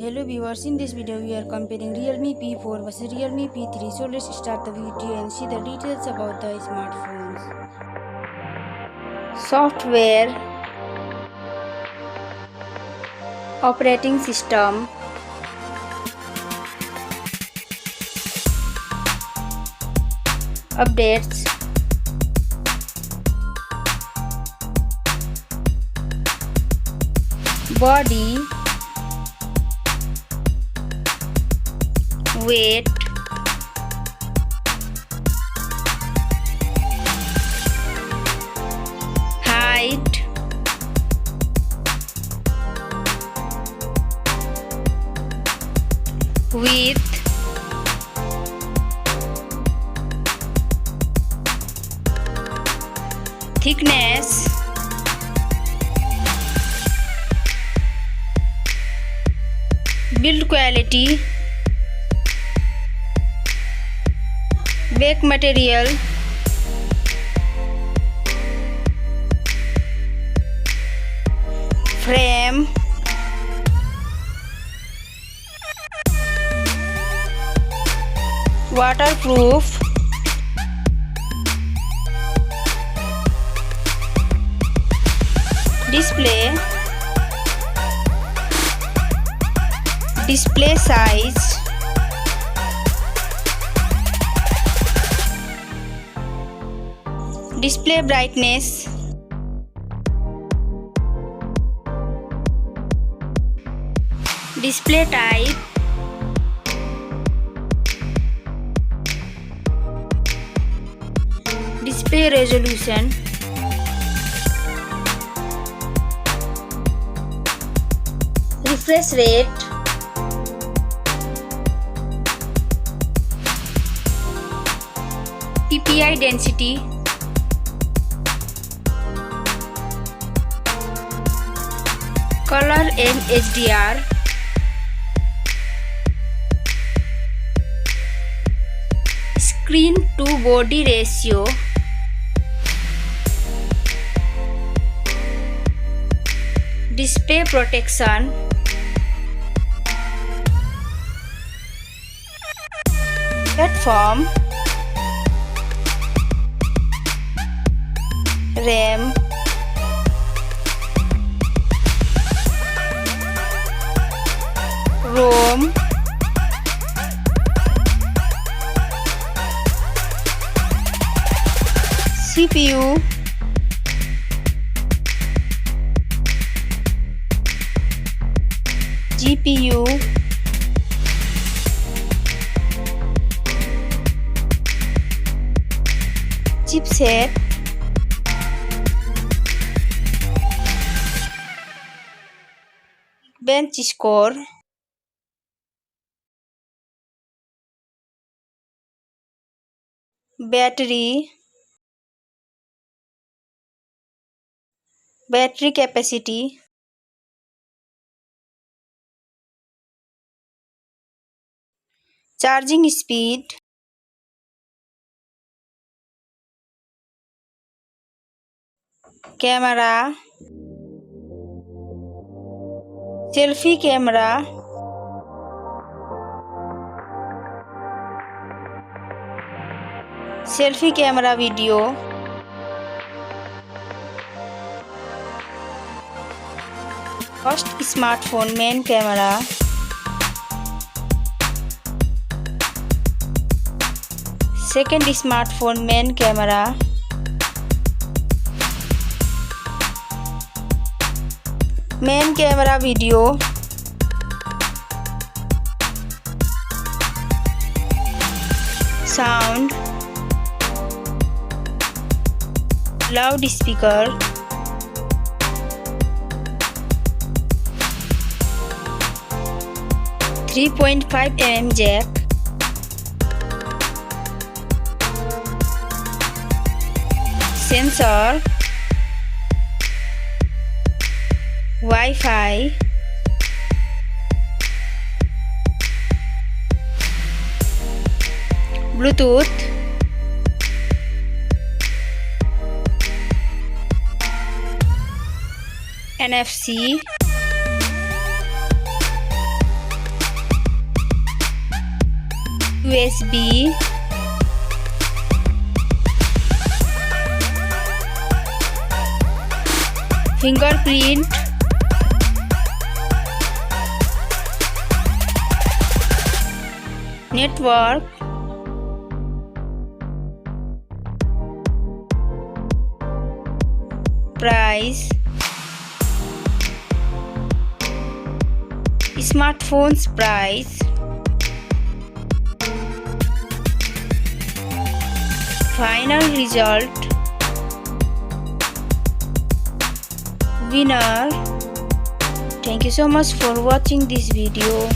Hello viewers, in this video we are comparing Realme P4 versus Realme P3. So let's start the video and see the details about the smartphones. Software, operating system, updates, body, weight, height, width, thickness, build quality, back material, frame, waterproof, display size, display brightness, display type, display resolution, refresh rate, PPI density, color and HDR, screen to body ratio, display protection, platform, RAM, ROM, CPU, GPU, chipset, Geekbench Score, battery capacity, charging speed, camera, selfie camera, video, first smartphone main camera, second smartphone main camera, main camera video, sound, loudspeaker, .5 mm jack, sensor, Wi-Fi, Bluetooth, NFC, USB, fingerprint, network, price, smartphone's price, final result, winner. Thank you so much for watching this video.